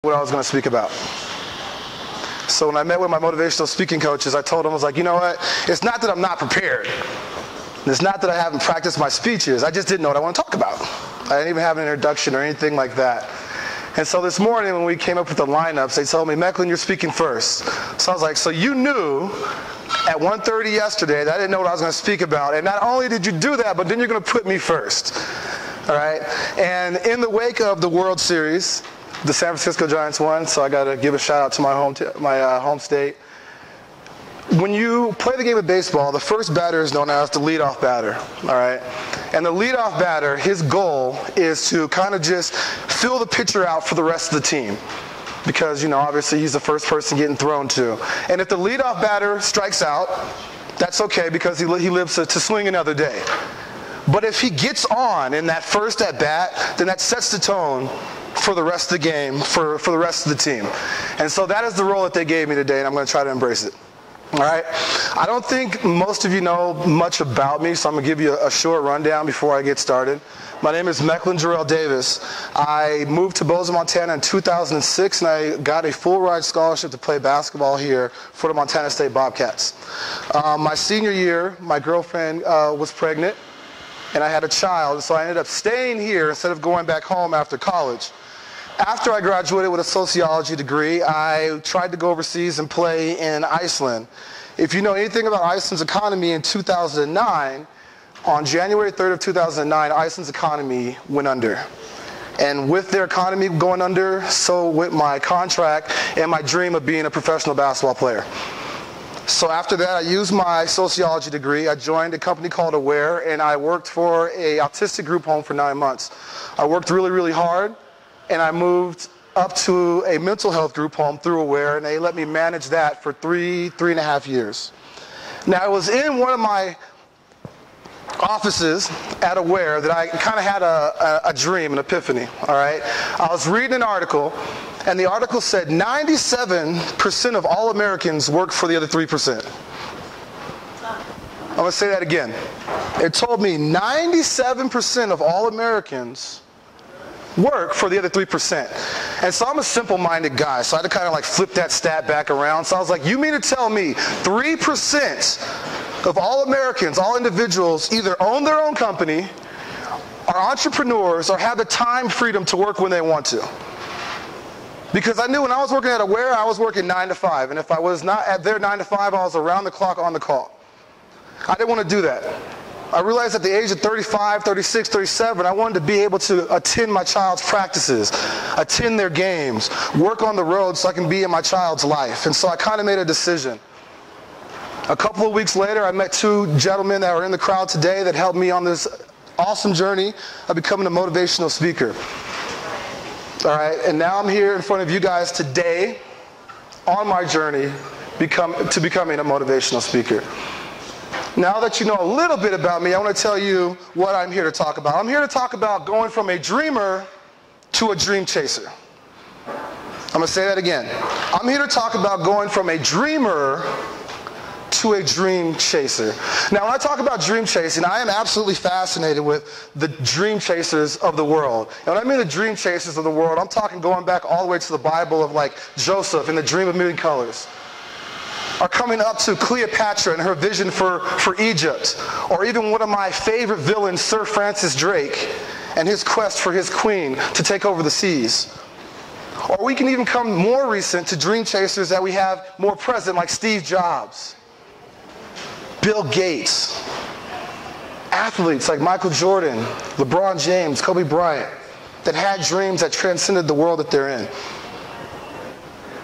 what I was going to speak about. So when I met with my motivational speaking coaches, I told them, I was like, you know what? It's not that I'm not prepared. It's not that I haven't practiced my speeches. I just didn't know what I want to talk about. I didn't even have an introduction or anything like that. And so this morning when we came up with the lineups, they told me, Mecklin, you're speaking first. So I was like, so you knew at 1:30 yesterday that I didn't know what I was going to speak about. And not only did you do that, but then you're going to put me first. All right? And in the wake of the World Series, the San Francisco Giants won, so I got to give a shout out to my home state. When you play the game of baseball, the first batter is known as the leadoff batter, all right? And the leadoff batter, his goal is to kind of just fill the pitcher out for the rest of the team. Because, you know, obviously he's the first person getting thrown to. And if the leadoff batter strikes out, that's okay because he lives to swing another day. But if he gets on in that first at-bat, then that sets the tone for the rest of the game, for the rest of the team. And so that is the role that they gave me today, and I'm going to try to embrace it. All right? I don't think most of you know much about me, so I'm going to give you a short rundown before I get started. My name is Mecklin Jarrell Davis. I moved to Bozeman, Montana in 2006, and I got a full-ride scholarship to play basketball here for the Montana State Bobcats. My senior year, my girlfriend was pregnant, and I had a child, so I ended up staying here instead of going back home after college. After I graduated with a sociology degree, I tried to go overseas and play in Iceland. If you know anything about Iceland's economy, in 2009, on January 3rd of 2009, Iceland's economy went under. And with their economy going under, so went my contract and my dream of being a professional basketball player. So after that, I used my sociology degree. I joined a company called Aware, and I worked for an autistic group home for 9 months. I worked really, really hard, and I moved up to a mental health group home through Aware, and they let me manage that for three and a half years. Now, it was in one of my offices at Aware that I kind of had a dream, an epiphany, all right? I was reading an article, and the article said 97% of all Americans work for the other 3%. I'm going to say that again. It told me 97% of all Americans work for the other 3%. And so I'm a simple-minded guy, so I had to kind of like flip that stat back around. So I was like, you mean to tell me 3% of all Americans, all individuals, either own their own company, are entrepreneurs, or have the time freedom to work when they want to? Because I knew when I was working at Aware, I was working 9 to 5. And if I was not at their 9 to 5, I was around the clock on the call. I didn't want to do that. I realized at the age of 35, 36, 37, I wanted to be able to attend my child's practices, attend their games, work on the road so I can be in my child's life. And so I kind of made a decision. A couple of weeks later, I met two gentlemen that are in the crowd today that helped me on this awesome journey of becoming a motivational speaker. All right, and now I'm here in front of you guys today on my journey to becoming a motivational speaker. Now that you know a little bit about me, I want to tell you what I'm here to talk about. I'm here to talk about going from a dreamer to a dream chaser. I'm going to say that again. I'm here to talk about going from a dreamer to a dream chaser. Now, when I talk about dream chasing, I am absolutely fascinated with the dream chasers of the world. And when I mean the dream chasers of the world, I'm talking going back all the way to the Bible of like Joseph and the dream of million colors. Or coming up to Cleopatra and her vision for Egypt. Or even one of my favorite villains, Sir Francis Drake, and his quest for his queen to take over the seas. Or we can even come more recent to dream chasers that we have more present, like Steve Jobs, Bill Gates, athletes like Michael Jordan, LeBron James, Kobe Bryant, that had dreams that transcended the world that they're in.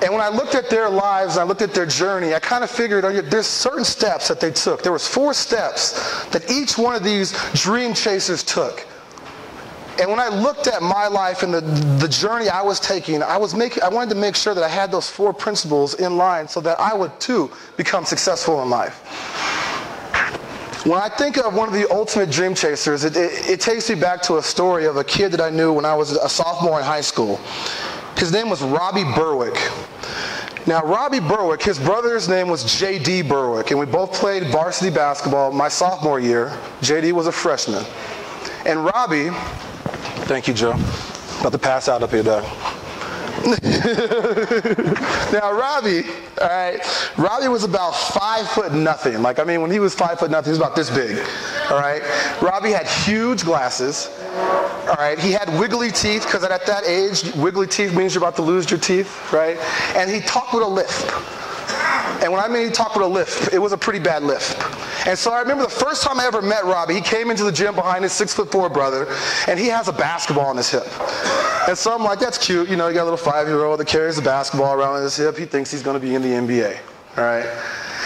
And when I looked at their lives, and I looked at their journey, I kind of figured there's certain steps that they took. There was 4 steps that each one of these dream chasers took. And when I looked at my life and the journey I was taking, I wanted to make sure that I had those 4 principles in line so that I would too become successful in life. When I think of one of the ultimate dream chasers, it takes me back to a story of a kid that I knew when I was a sophomore in high school. His name was Robbie Berwick. Now, Robbie Berwick, his brother's name was J.D. Berwick, and we both played varsity basketball my sophomore year. J.D. was a freshman. And Robbie, thank you, Joe. About to pass out up here, Doug. Now, Robbie, all right, Robbie was about 5 foot nothing. Like, I mean, when he was 5 foot nothing, he was about this big, all right? Robbie had huge glasses, all right? He had wiggly teeth, because at that age, wiggly teeth means you're about to lose your teeth, right? And he talked with a lisp. And when I mean he talked with a lisp, it was a pretty bad lisp. And so I remember the first time I ever met Robbie, he came into the gym behind his 6'4" brother, and he has a basketball on his hip. And so I'm like, that's cute. You know, you got a little 5-year-old that carries a basketball around his hip. He thinks he's going to be in the NBA, all right?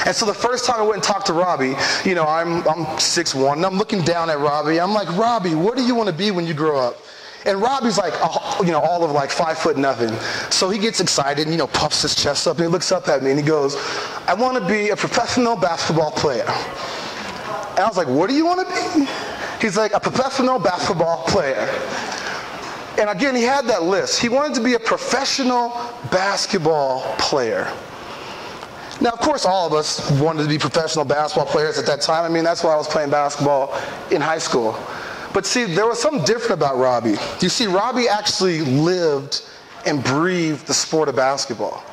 And so the first time I went and talked to Robbie, you know, I'm 6'1", and I'm looking down at Robbie. I'm like, Robbie, what do you want to be when you grow up? And Robbie's like, you know, all of like 5 foot nothing. So he gets excited and, you know, puffs his chest up and he looks up at me and he goes, I want to be a professional basketball player. And I was like, what do you want to be? He's like, a professional basketball player. And again, he had that list. He wanted to be a professional basketball player. Now, of course, all of us wanted to be professional basketball players at that time. I mean, that's why I was playing basketball in high school. But see, there was something different about Robbie. You see, Robbie actually lived and breathed the sport of basketball.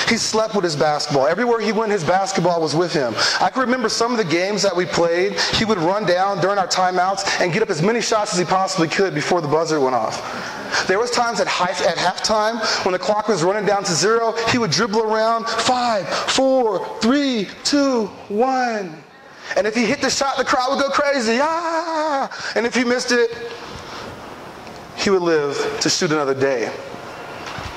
He slept with his basketball. Everywhere he went, his basketball was with him. I can remember some of the games that we played. He would run down during our timeouts and get up as many shots as he possibly could before the buzzer went off. There was times at halftime when the clock was running down to 0, he would dribble around 5, 4, 3, 2, 1. And if he hit the shot, the crowd would go crazy. Ah! And if he missed it, he would live to shoot another day.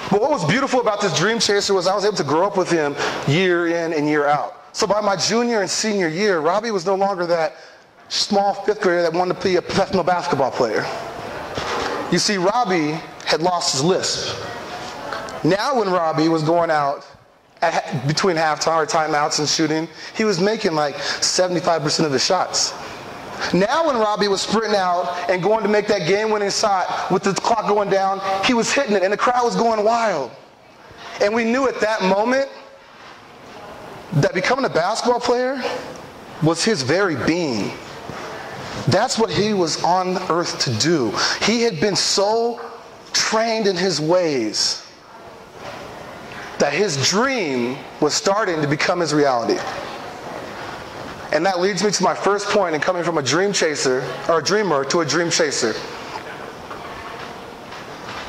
But what was beautiful about this dream chaser was I was able to grow up with him year in and year out. So by my junior and senior year, Robbie was no longer that small 5th grader that wanted to be a professional basketball player. You see, Robbie had lost his lisp. Now when Robbie was going out between halftime or timeouts and shooting, he was making like 75% of his shots. Now when Robbie was sprinting out and going to make that game-winning shot with the clock going down, he was hitting it and the crowd was going wild. And we knew at that moment that becoming a basketball player was his very being. That's what he was on earth to do. He had been so trained in his ways that his dream was starting to become his reality. And that leads me to my first point in coming from a dream chaser, or a dreamer, to a dream chaser.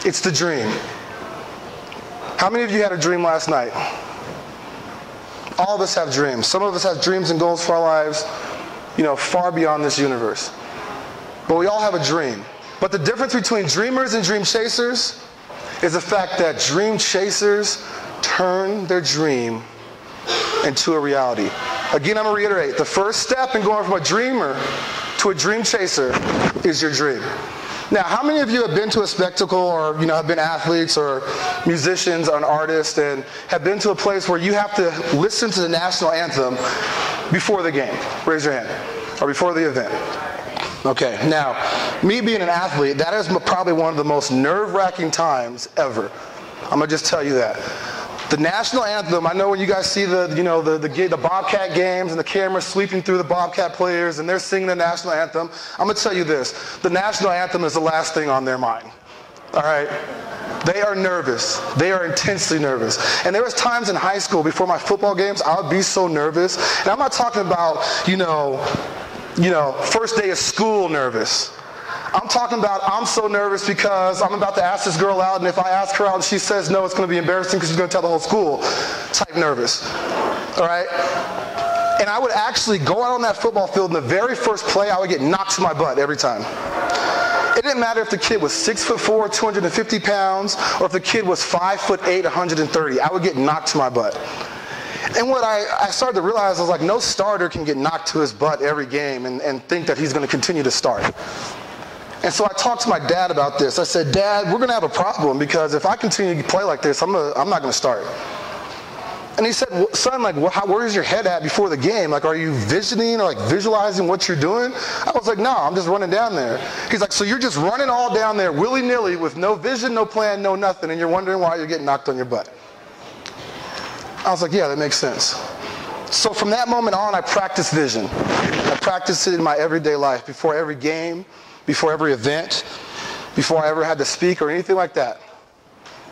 It's the dream. How many of you had a dream last night? All of us have dreams. Some of us have dreams and goals for our lives, you know, far beyond this universe. But we all have a dream. But the difference between dreamers and dream chasers is the fact that dream chasers turn their dream into a reality. Again, I'm going to reiterate, the first step in going from a dreamer to a dream chaser is your dream. Now, how many of you have been to a spectacle or, you know, have been athletes or musicians or an artist and have been to a place where you have to listen to the national anthem before the game? Raise your hand. Or before the event. Okay, now, me being an athlete, that is probably one of the most nerve-wracking times ever. I'm going to just tell you that. The national anthem, I know when you guys see the Bobcat games and the camera sweeping through the Bobcat players and they're singing the national anthem, I'm going to tell you this. The national anthem is the last thing on their mind. All right? They are nervous. They are intensely nervous. And there was times in high school before my football games, I would be so nervous. And I'm not talking about, first day of school nervous. I'm talking about I'm so nervous because I'm about to ask this girl out, and if I ask her out and she says no, it's going to be embarrassing because she's going to tell the whole school. Type nervous. All right? And I would actually go out on that football field, and the very first play, I would get knocked to my butt every time. It didn't matter if the kid was 6'4", 250 pounds, or if the kid was 5'8", 130. I would get knocked to my butt. And what I started to realize was like no starter can get knocked to his butt every game and think that he's going to continue to start. And so I talked to my dad about this. I said, Dad, we're going to have a problem because if I continue to play like this, I'm not going to start. And he said, well, son, like, where's your head at before the game? Like, are you visioning or like visualizing what you're doing? I was like, no, I'm just running down there. He's like, so you're just running all down there willy-nilly with no vision, no plan, no nothing, and you're wondering why you're getting knocked on your butt. I was like, yeah, that makes sense. So from that moment on, I practiced vision. I practiced it in my everyday life before every game, before every event, before I ever had to speak or anything like that.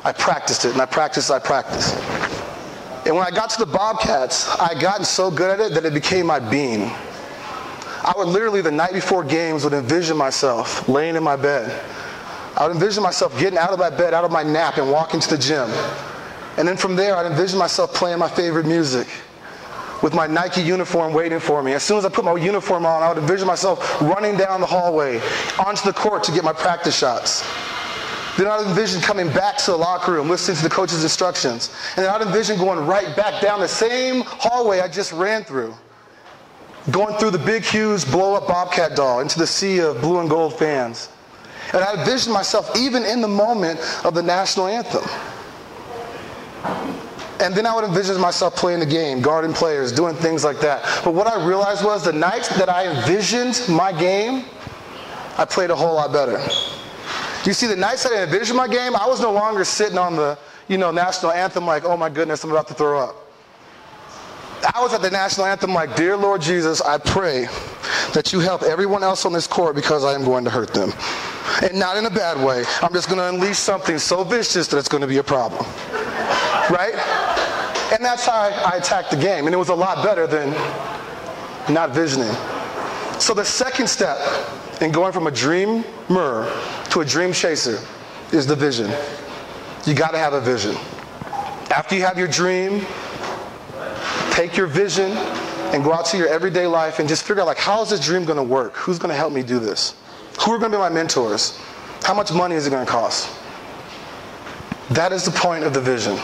I practiced it, and I practiced. And when I got to the Bobcats, I had gotten so good at it that it became my being. I would literally, the night before games, would envision myself laying in my bed. I would envision myself getting out of my bed, out of my nap, and walking to the gym. And then from there, I'd envision myself playing my favorite music with my Nike uniform waiting for me. As soon as I put my uniform on, I would envision myself running down the hallway onto the court to get my practice shots. Then I'd envision coming back to the locker room, listening to the coach's instructions. And then I'd envision going right back down the same hallway I just ran through, going through the big, huge, blow-up Bobcat doll into the sea of blue and gold fans. And I'd envision myself even in the moment of the national anthem. And then I would envision myself playing the game, guarding players, doing things like that. But what I realized was the nights that I envisioned my game, I played a whole lot better. You see, the nights that I envisioned my game, I was no longer sitting on the, national anthem like, oh my goodness, I'm about to throw up. I was at the national anthem like, dear Lord Jesus, I pray that you help everyone else on this court because I am going to hurt them. And not in a bad way. I'm just going to unleash something so vicious that it's going to be a problem. Right? And that's how I attacked the game. And it was a lot better than not visioning. So the second step in going from a dreamer to a dream chaser is the vision. You got to have a vision. After you have your dream, take your vision and go out to your everyday life and just figure out, like, how is this dream going to work? Who's going to help me do this? Who are going to be my mentors? How much money is it going to cost? That is the point of the vision.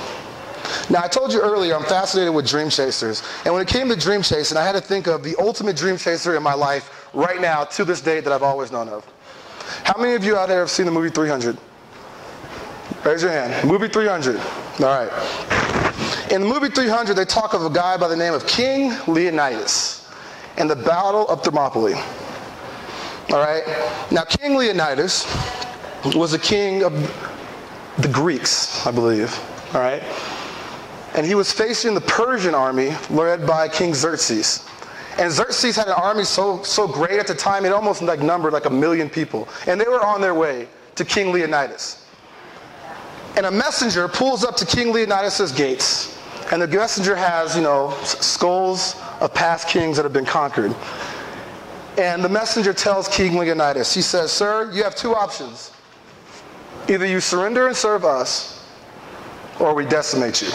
Now, I told you earlier I'm fascinated with dream chasers. And when it came to dream chasing, I had to think of the ultimate dream chaser in my life right now to this date that I've always known of. How many of you out there have seen the movie 300? Raise your hand. Movie 300. All right. In the movie 300, they talk of a guy by the name of King Leonidas and the Battle of Thermopylae. All right. Now, King Leonidas was a king of the Greeks, I believe. All right. And he was facing the Persian army led by King Xerxes. And Xerxes had an army so great at the time, it almost numbered like 1 million people. And they were on their way to King Leonidas. And a messenger pulls up to King Leonidas' gates. And the messenger has, skulls of past kings that have been conquered. And the messenger tells King Leonidas, he says, sir, you have two options. Either you surrender and serve us, or we decimate you.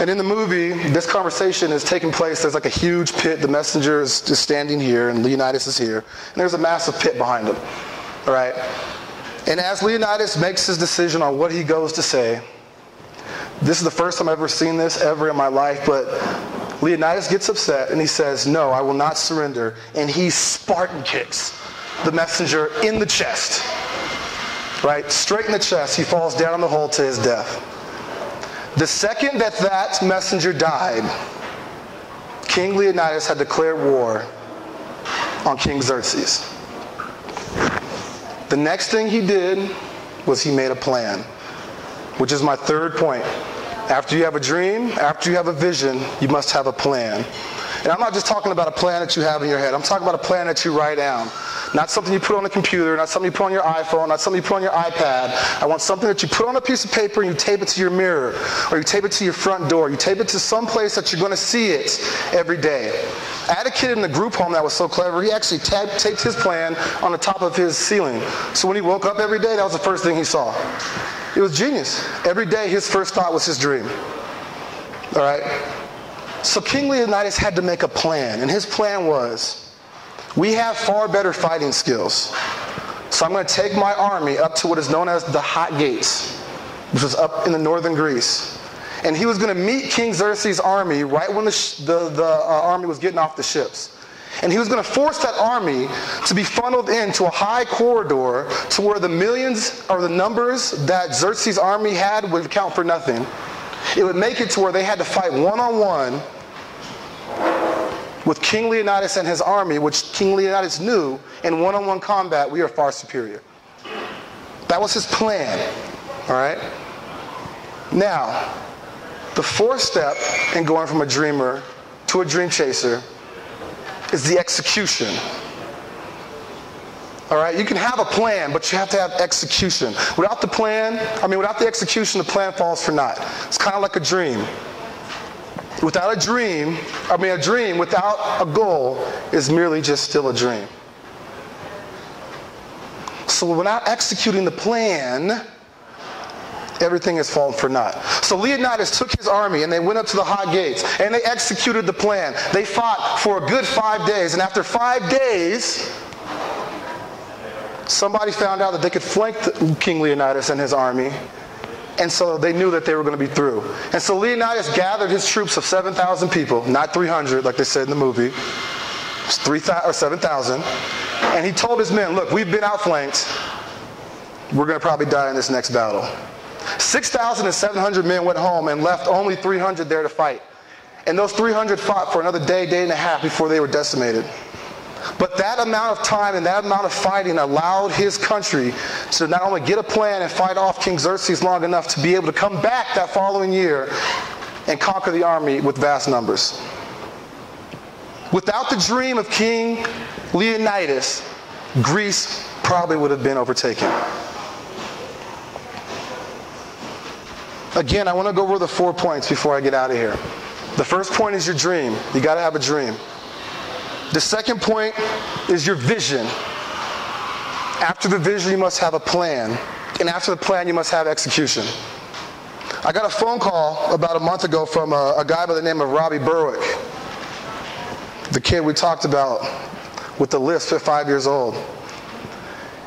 And in the movie, this conversation is taking place. There's like a huge pit. The messenger is just standing here, and Leonidas is here. And there's a massive pit behind him. All right? And as Leonidas makes his decision on what he goes to say, this is the first time I've ever seen this ever in my life, but Leonidas gets upset, and he says, no, I will not surrender. And he Spartan kicks the messenger in the chest. Right? Straight in the chest. He falls down in the hole to his death. The second that messenger died, King Leonidas had declared war on King Xerxes. The next thing he did was he made a plan, which is my third point. After you have a dream, after you have a vision, you must have a plan. And I'm not just talking about a plan that you have in your head. I'm talking about a plan that you write down. Not something you put on a computer, not something you put on your iPhone, not something you put on your iPad. I want something that you put on a piece of paper and you tape it to your mirror, or you tape it to your front door. You tape it to some place that you're going to see it every day. I had a kid in the group home that was so clever, he actually taped his plan on the top of his ceiling. So when he woke up every day, that was the first thing he saw. It was genius. Every day his first thought was his dream. All right? So King Leonidas had to make a plan, and his plan was, we have far better fighting skills. So I'm going to take my army up to what is known as the Hot Gates, which was up in the northern Greece. And he was going to meet King Xerxes' army right when the army was getting off the ships. And he was going to force that army to be funneled into a high corridor to where the millions or the numbers that Xerxes' army had would count for nothing. It would make it to where they had to fight one-on-one with King Leonidas and his army, which King Leonidas knew in one-on-one combat, we are far superior. That was his plan, all right? Now, the fourth step in going from a dreamer to a dream chaser is the execution. All right, you can have a plan, but you have to have execution. Without the execution, the plan falls for naught. It's kind of like a dream. Without a dream without a goal is merely just still a dream. So without executing the plan, everything has fallen for naught. So Leonidas took his army and they went up to the hot gates and they executed the plan. They fought for a good 5 days, and after 5 days, somebody found out that they could flank King Leonidas and his army, and so they knew that they were going to be through. And so Leonidas gathered his troops of 7,000 people, not 300 like they said in the movie. It was 3,000 or 7,000. And he told his men, look, we've been outflanked. We're going to probably die in this next battle. 6,700 men went home and left only 300 there to fight. And those 300 fought for another day, day and a half before they were decimated. But that amount of time and that amount of fighting allowed his country to not only get a plan and fight off King Xerxes long enough to be able to come back that following year and conquer the army with vast numbers. Without the dream of King Leonidas, Greece probably would have been overtaken. Again, I want to go over the 4 points before I get out of here. The first point is your dream. You got to have a dream. The second point is your vision. After the vision, you must have a plan. And after the plan, you must have execution. I got a phone call about a month ago from a guy by the name of Robbie Berwick. The kid we talked about with the lisp at 5 years old.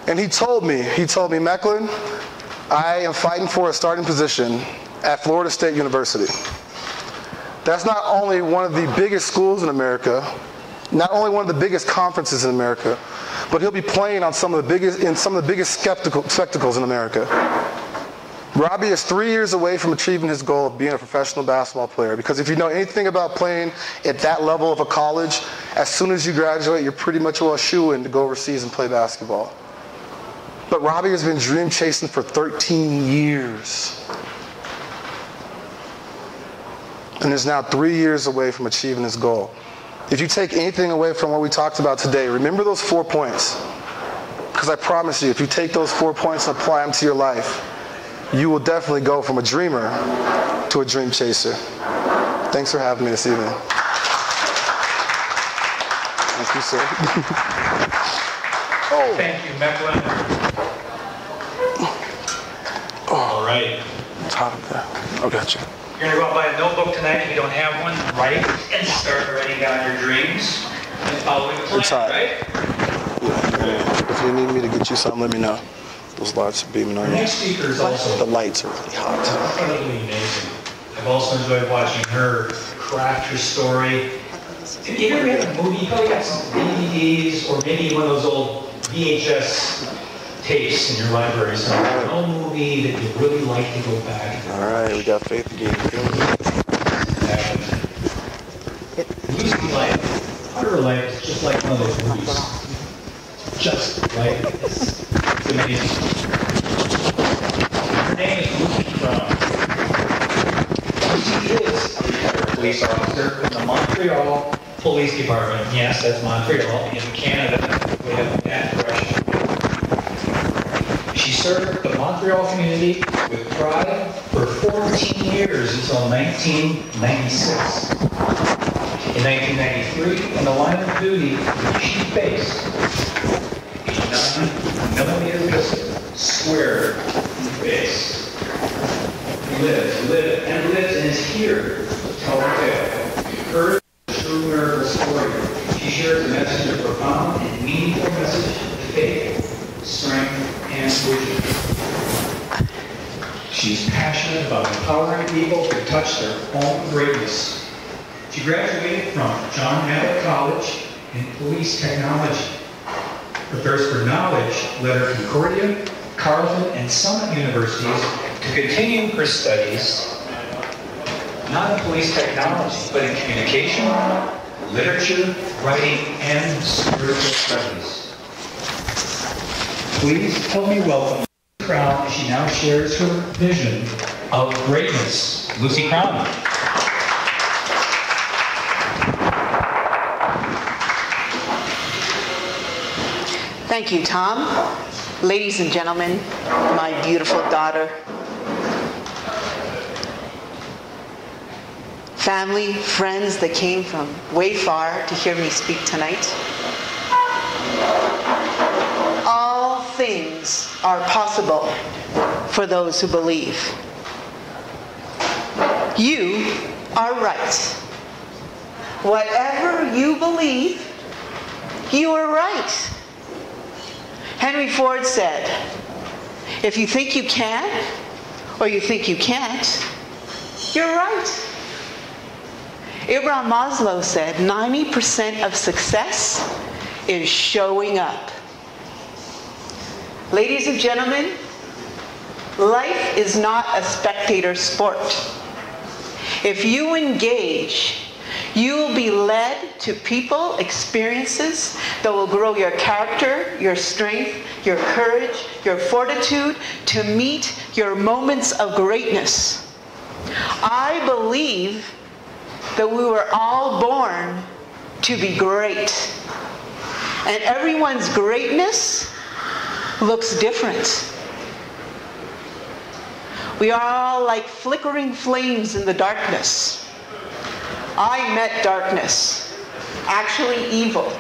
And he told me, Mecklin, I am fighting for a starting position at Florida State University. That's not only one of the biggest schools in America, not only one of the biggest conferences in America, but he'll be playing on some of the biggest spectacles in America. Robbie is 3 years away from achieving his goal of being a professional basketball player, because if you know anything about playing at that level of a college, as soon as you graduate, you're pretty much a shoo-in to go overseas and play basketball. But Robbie has been dream chasing for 13 years. And is now 3 years away from achieving his goal. If you take anything away from what we talked about today, remember those 4 points. Because I promise you, if you take those 4 points and apply them to your life, you will definitely go from a dreamer to a dream chaser. Thanks for having me this evening. Thank you, sir. Oh. Thank you, Mecklin. All right. It's hot up there. Oh, gotcha. You're going to go out and buy a notebook tonight if you don't have one, right? And start writing down your dreams and following the plan, right? Yeah. If you need me to get you something, let me know. Those lights are beaming on you. The next speaker is also... The lights are really hot. Incredibly amazing. I've also enjoyed watching her craft her story. If you ever had a movie, you probably got some DVDs or maybe one of those old VHS tapes in your library. So an old movie that you really like to go back. All right, we got faith again. Lucy life, her life is just like one of those movies. Just like this. It's amazing. Her name is Lucy Crown. Lucy is a retired police officer in the Montreal Police Department. Yes, that's Montreal. In Canada, we have that direction. She served the Montreal community with pride for 14 years until 1996. In 1993, in the line of duty, she faced a 9mm pistol square in the face. Lived, and is here to tell her tale. Her true miracle story. She shares a message, a profound and meaningful message of faith, strength, and vision. She's passionate about empowering people to touch their own greatness. She graduated from John Abbott College in Police Technology. Her thirst for knowledge led her to Concordia, Carleton, and Summit universities to continue her studies, not in police technology, but in communication, literature, writing, and spiritual studies. Please help me welcome Lucy Crown as she now shares her vision of greatness. Lucy Crown. Thank Thank you, Tom. Ladies and gentlemen, my beautiful daughter, family, friends that came from way far to hear me speak tonight. All things are possible for those who believe. You are right. Whatever you believe, you are right. Henry Ford said, if you think you can, or you think you can't, you're right. Abraham Maslow said 90% of success is showing up. Ladies and gentlemen, life is not a spectator sport. If you engage, you will be led to people, experiences that will grow your character, your strength, your courage, your fortitude to meet your moments of greatness. I believe that we were all born to be great. And everyone's greatness looks different. We are all like flickering flames in the darkness. I met darkness, actually evil,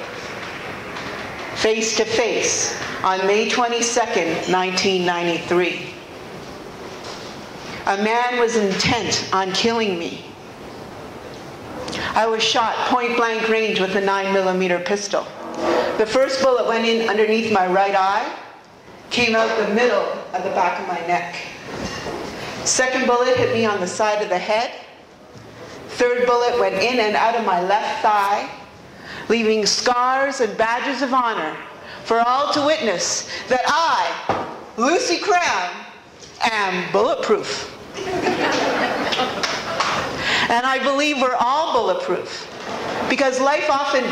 face to face on May 22nd, 1993. A man was intent on killing me. I was shot point blank range with a 9mm pistol. The first bullet went in underneath my right eye, came out the middle of the back of my neck. Second bullet hit me on the side of the head. Third bullet went in and out of my left thigh, leaving scars and badges of honor for all to witness that I, Lucy Crown, am bulletproof. And I believe we're all bulletproof, because life often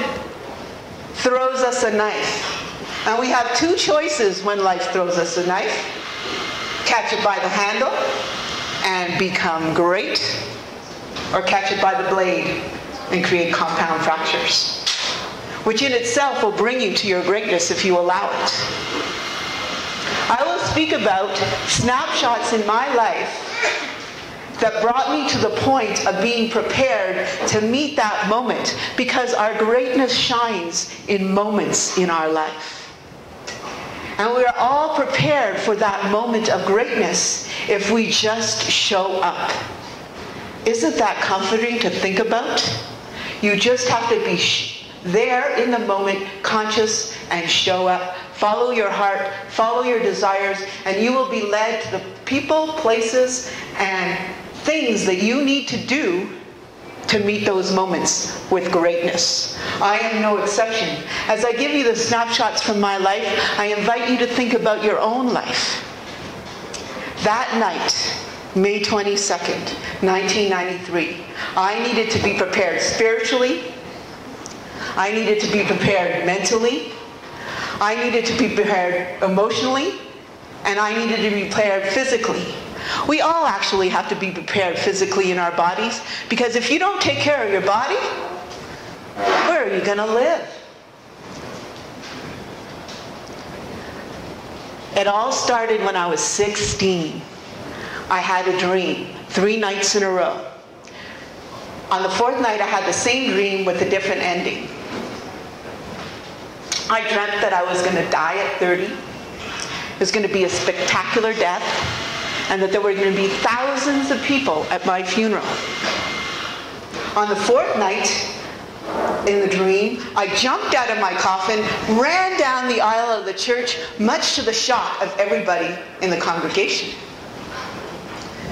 throws us a knife. And we have two choices when life throws us a knife: catch it by the handle and become great, or catch it by the blade and create compound fractures, which in itself will bring you to your greatness if you allow it. I will speak about snapshots in my life that brought me to the point of being prepared to meet that moment, because our greatness shines in moments in our life. And we're all prepared for that moment of greatness if we just show up. Isn't that comforting to think about? You just have to be there in the moment, conscious, and show up. Follow your heart, follow your desires, and you will be led to the people, places, and things that you need to do to meet those moments with greatness. I am no exception. As I give you the snapshots from my life, I invite you to think about your own life. That night, May 22nd, 1993, I needed to be prepared spiritually. I needed to be prepared mentally. I needed to be prepared emotionally. And I needed to be prepared physically. We all actually have to be prepared physically in our bodies, because if you don't take care of your body, where are you going to live? It all started when I was 16. I had a dream 3 nights in a row. On the 4th night, I had the same dream with a different ending. I dreamt that I was going to die at 30. It was going to be a spectacular death, and that there were going to be thousands of people at my funeral. On the 4th night, in the dream, I jumped out of my coffin, ran down the aisle of the church, much to the shock of everybody in the congregation.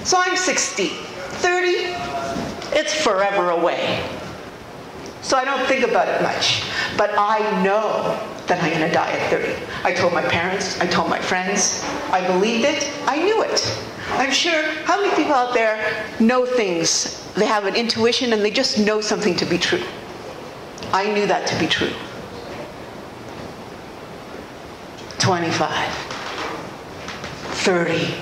So I'm 60. 30, it's forever away. So I don't think about it much. But I know that I'm going to die at 30. I told my parents, I told my friends, I believed it, I knew it. I'm sure, how many people out there know things? They have an intuition and they just know something to be true. I knew that to be true. 25. 30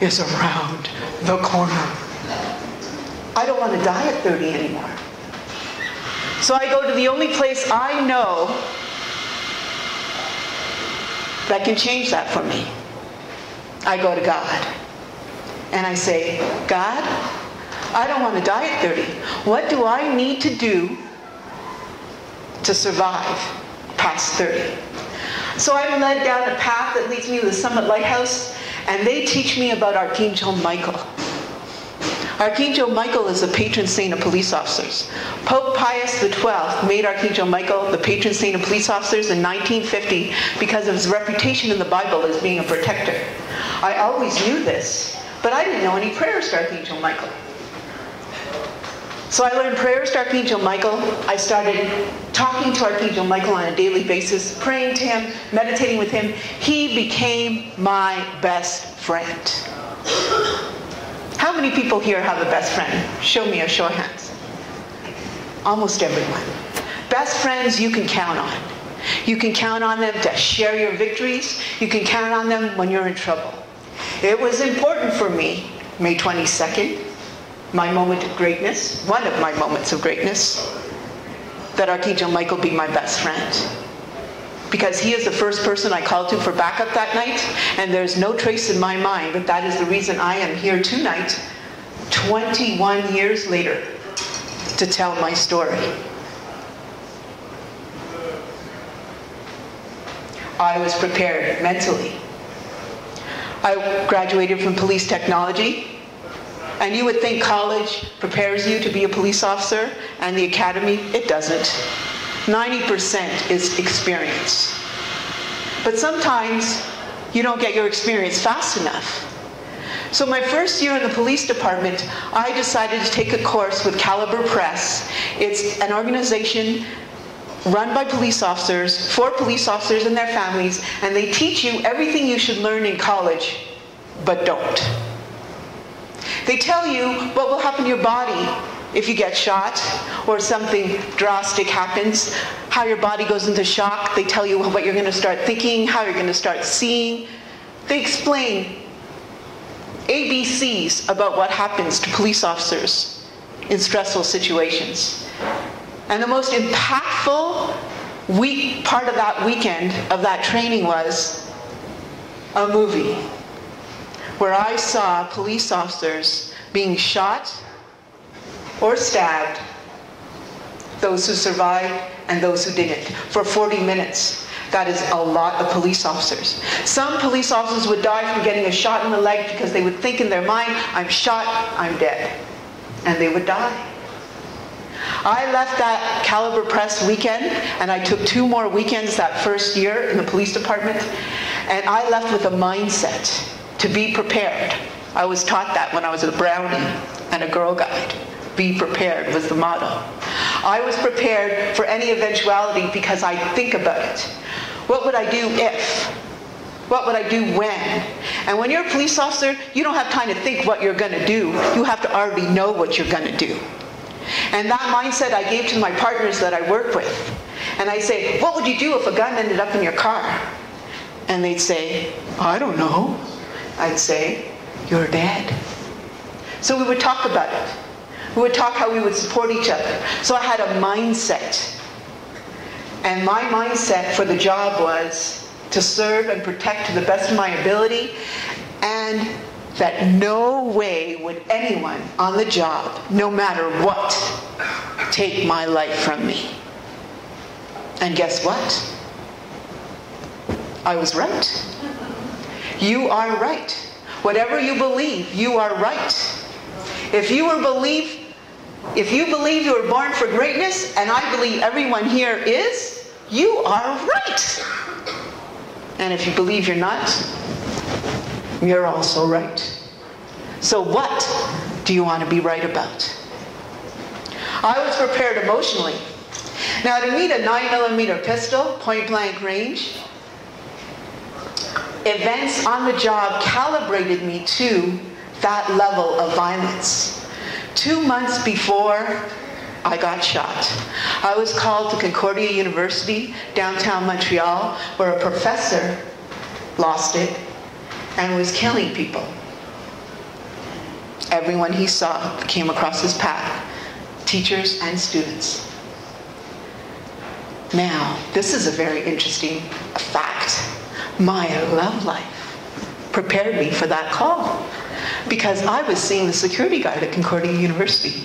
is around the corner. I don't want to die at 30 anymore. So I go to the only place I know that can change that for me. I go to God and I say, God, I don't want to die at 30. What do I need to do to survive past 30? So I'm led down a path that leads me to the Summit Lighthouse, and they teach me about Archangel Michael. Archangel Michael is the patron saint of police officers. Pope Pius XII made Archangel Michael the patron saint of police officers in 1950 because of his reputation in the Bible as being a protector. I always knew this, but I didn't know any prayers to Archangel Michael. So I learned prayers to Archangel Michael. I started talking to Archangel Michael on a daily basis, praying to him, meditating with him. He became my best friend. How many people here have a best friend? Show me a show of hands. Almost everyone. Best friends you can count on. You can count on them to share your victories. You can count on them when you're in trouble. It was important for me, May 22nd, my moment of greatness, one of my moments of greatness, that Archangel Michael be my best friend. Because he is the first person I called to for backup that night, and there's no trace in my mind, but that is the reason I am here tonight, 21 years later, to tell my story. I was prepared mentally. I graduated from police technology. And you would think college prepares you to be a police officer, and the academy, it doesn't. 90% is experience. But sometimes you don't get your experience fast enough. So my first year in the police department, I decided to take a course with Caliber Press. It's an organization run by police officers, for police officers and their families, and they teach you everything you should learn in college, but don't. They tell you what will happen to your body if you get shot or something drastic happens, how your body goes into shock. They tell you what you're going to start thinking, how you're going to start seeing. They explain ABCs about what happens to police officers in stressful situations. And the most impactful part of that weekend, of that training, was a movie where I saw police officers being shot or stabbed, those who survived and those who didn't, for 40 minutes. That is a lot of police officers. Some police officers would die from getting a shot in the leg because they would think in their mind, I'm shot, I'm dead. And they would die. I left that Caliber Press weekend, and I took 2 more weekends that first year in the police department, and I left with a mindset to be prepared. I was taught that when I was a Brownie and a Girl Guide. Be prepared was the motto. I was prepared for any eventuality because I think about it. What would I do if? What would I do when? And when you're a police officer, you don't have time to think what you're going to do. You have to already know what you're going to do. And that mindset I gave to my partners that I work with. And I say, what would you do if a gun ended up in your car? And they'd say, I don't know. I'd say, you're dead. So we would talk about it. We would talk how we would support each other. So I had a mindset. And my mindset for the job was to serve and protect to the best of my ability, and that no way would anyone on the job, no matter what, take my life from me. And guess what? I was right. You are right. Whatever you believe, you are right. If you believe you were born for greatness, and I believe everyone here is, you are right. And if you believe you're not, you're also right. So what do you want to be right about? I was prepared emotionally. Now, to meet a 9mm pistol, point blank range, events on the job calibrated me to that level of violence. 2 months before I got shot, I was called to Concordia University, downtown Montreal, where a professor lost it and was killing people. Everyone he saw came across his path, teachers and students. Now, this is a very interesting fact. my love life prepared me for that call, because I was seeing the security guard at Concordia University.